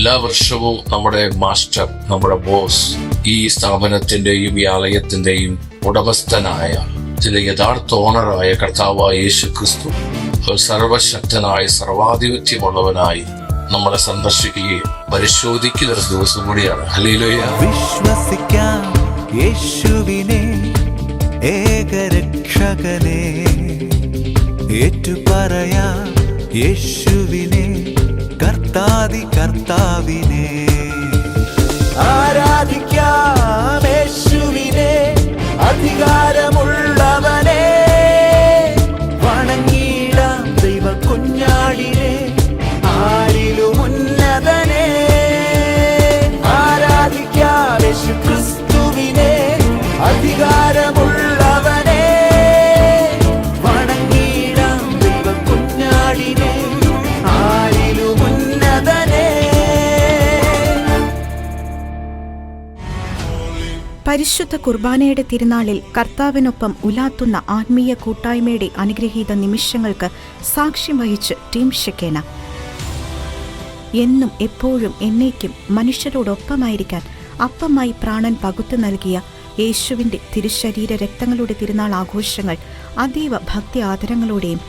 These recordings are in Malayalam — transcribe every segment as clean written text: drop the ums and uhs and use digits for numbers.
എല്ലാ വർഷവും നമ്മുടെ മാസ്റ്റർ, നമ്മുടെ ബോസ്, ഈ സ്ഥാപനത്തിന്റെയും ഈ ആലയത്തിന്റെയും ഉടമസ്ഥനായ ഇതിലെ യഥാർത്ഥ ഓണറായ കർത്താവായ യേശു ക്രിസ്തു സർവശക്തനായ സർവാധിപത്യമുള്ളവനായി നമ്മളെ സന്ദർശിക്കുകയും പരിശോധിക്കുന്ന ഒരു ദിവസം കൂടിയാണ്. ഹല്ലേലൂയ. വിശ്വസിക്കാം യേശുവിനെ ഏകരക്ഷകനെ, ഏറ്റുപറയാം യേശുവിനെ കർത്താവിനെ, ആരാധിക്കാം യേശുവിനെ അധികാരമുള്ളവനെ, വണങ്ങിടാം ദൈവ കുഞ്ഞാടിനെ ആരിലും ഉന്നതനെ, ആരാധിക്കാം യേശു ക്രിസ്തുവിനെ അധികാരമുള്ളവനെ, വണങ്ങിടാം ദൈവ കുഞ്ഞാടിനെ ആരിലും ഉന്നതനെ. പരിശുദ്ധ കുർബാനയുടെ തിരുനാളിൽ കർത്താവിനൊപ്പം ഉലാത്തുന്ന ആത്മീയ കൂട്ടായ്മയുടെ അനുഗ്രഹീത നിമിഷങ്ങൾക്ക് സാക്ഷ്യം വഹിച്ച് ടീം ഷെക്കേന. എന്നും എപ്പോഴും എന്നേക്കും മനുഷ്യരോടൊപ്പമായിരിക്കാൻ അപ്പമായി പ്രാണൻ പകുത്തു നൽകിയ യേശുവിൻ്റെ തിരുശരീര രക്തങ്ങളുടെ തിരുനാൾ ആഘോഷങ്ങൾ അതീവ ഭക്തി ആദരങ്ങളോടെയും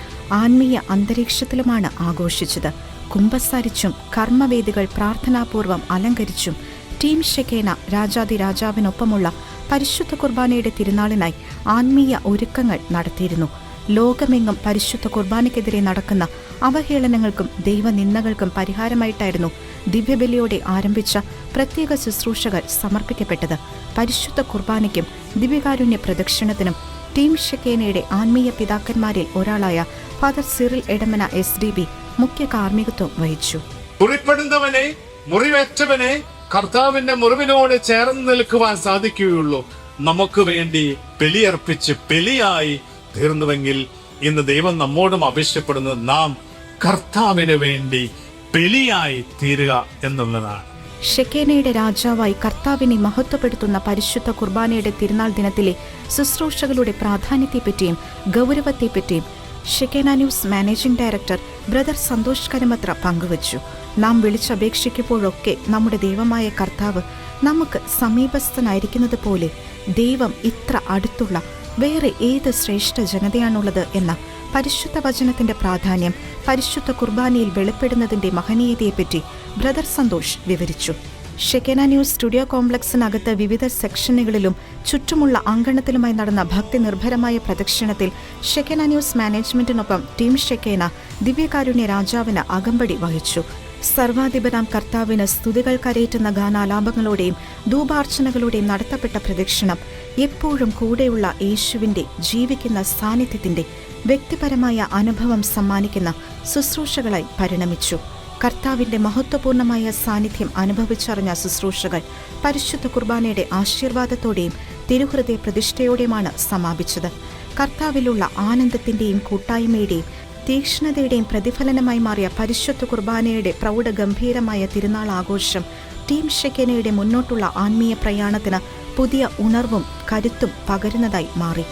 ആത്മീയ അന്തരീക്ഷത്തിലുമാണ് ആഘോഷിച്ചത്. കുമ്പസാരിച്ചും കർമ്മവേദികൾ പ്രാർത്ഥനാപൂർവം അലങ്കരിച്ചും ടീം ഷെക്കേന രാജാതിരാജാവിനൊപ്പമുള്ള പരിശുദ്ധ കുർബാനയുടെ തിരുനാളിനായി ആത്മീയ ഒരുക്കങ്ങൾ നടത്തിയിരുന്നു. ലോകമെങ്ങും പരിശുദ്ധ കുർബാനയ്ക്കെതിരെ നടക്കുന്ന അവഹേളനങ്ങൾക്കും ദൈവനിന്ദകൾക്കും പരിഹാരമായിട്ടായിരുന്നു ദിവ്യബലിയോടെ ആരംഭിച്ച പ്രത്യേക ശുശ്രൂഷകൾ സമർപ്പിക്കപ്പെട്ടത്. പരിശുദ്ധ കുർബാനയ്ക്കും ദിവ്യകാരുണ്യ പ്രദക്ഷിണത്തിനും ടീം ഷെക്കേനയുടെ ആത്മീയ പിതാക്കന്മാരിൽ ഒരാളായ ഫാദർ സിറിൽ എടമന SDB മുഖ്യ കാർമ്മികത്വം വഹിച്ചു. മുറിപ്പെടുന്നവനെ, മുറിവേറ്റവനെ കർത്താവിന്റെ മുറിവിനോട് ചേർന്ന് നിൽക്കുവാൻ സാധിക്കുകയുള്ളൂ. നമുക്ക് വേണ്ടി ബലിയർപ്പിച്ച് ബലിയായി തീർന്നുവെങ്കിൽ ഇന്ന് ദൈവം നമ്മോടും ആവശ്യപ്പെടുന്നത് നാം കർത്താവിന് വേണ്ടി ബലിയായി തീരുക എന്നുള്ളതാണ്. ഷെക്കേനയുടെ രാജാവായി കർത്താവിനെ മഹത്വപ്പെടുത്തുന്ന പരിശുദ്ധ കുർബാനയുടെ തിരുനാൾ ദിനത്തിലെ ശുശ്രൂഷകളുടെ പ്രാധാന്യത്തെപ്പറ്റിയും ഗൗരവത്തെപ്പറ്റിയും Shekinah news managing director brother Santhosh Karamathra പങ്കുവച്ചു. നാം വിളിച്ചപേക്ഷിക്കുമ്പോഴൊക്കെ നമ്മുടെ ദൈവമായ കർത്താവ് നമുക്ക് സമീപസ്ഥനായിരിക്കുന്നത് പോലെ ദൈവം ഇത്ര അടുത്തുള്ള വേറെ ഏത് ശ്രേഷ്ഠ ജനതയാണുള്ളത് എന്ന പരിശുദ്ധ വചനത്തിന്റെ പ്രാധാന്യം പരിശുദ്ധ കുർബാനയിൽ വെളിപ്പെടുന്നതിന്റെ മഹനീയതയെപ്പറ്റി ബ്രദർ സന്തോഷ് വിവരിച്ചു. ഷെക്കേന ന്യൂസ് സ്റ്റുഡിയോ കോംപ്ലക്സിനകത്ത് വിവിധ സെക്ഷനുകളിലും ചുറ്റുമുള്ള അങ്കണത്തിലുമായി നടന്ന ഭക്തി നിർഭരമായ പ്രദക്ഷിണത്തിൽ ഷെക്കേന ന്യൂസ് മാനേജ്മെന്റിനൊപ്പം ടീം ഷെക്കേന ദിവ്യകാരുണ്യ രാജാവിന് അകമ്പടി വഹിച്ചു. സർവാധിപനാം കർത്താവിന് സ്തുതികൾ കരയേറ്റുന്ന ഗാനാലാപങ്ങളോടെയും ധൂപാർച്ചനകളോടെയും നടത്തപ്പെട്ട പ്രദക്ഷിണം എപ്പോഴും കൂടെയുള്ള യേശുവിന്റെ ജീവിക്കുന്ന സാന്നിധ്യത്തിന്റെ വ്യക്തിപരമായ അനുഭവം സമ്മാനിക്കുന്ന ശുശ്രൂഷകളായി പരിണമിച്ചു. കർത്താവിന്റെ മഹത്വപൂർണമായ സാന്നിധ്യം അനുഭവിച്ചറിഞ്ഞ ശുശ്രൂഷകൾ പരിശുദ്ധ കുർബാനയുടെ ആശീർവാദത്തോടെയും തിരുഹൃദയ പ്രതിഷ്ഠയോടെയുമാണ് സമാപിച്ചത്. കർത്താവിലുള്ള ആനന്ദത്തിന്റെയും കൂട്ടായ്മയുടെയും തീക്ഷ്ണതയുടെയും പ്രതിഫലനമായി മാറിയ പരിശുദ്ധ കുർബാനയുടെ പ്രൗഢഗംഭീരമായ തിരുനാൾ ആഘോഷം ടീം ഷെക്കേനയുടെ മുന്നോട്ടുള്ള ആത്മീയ പ്രയാണത്തിന് പുതിയ ഉണർവും കരുത്തും പകരുന്നതായി മാറി.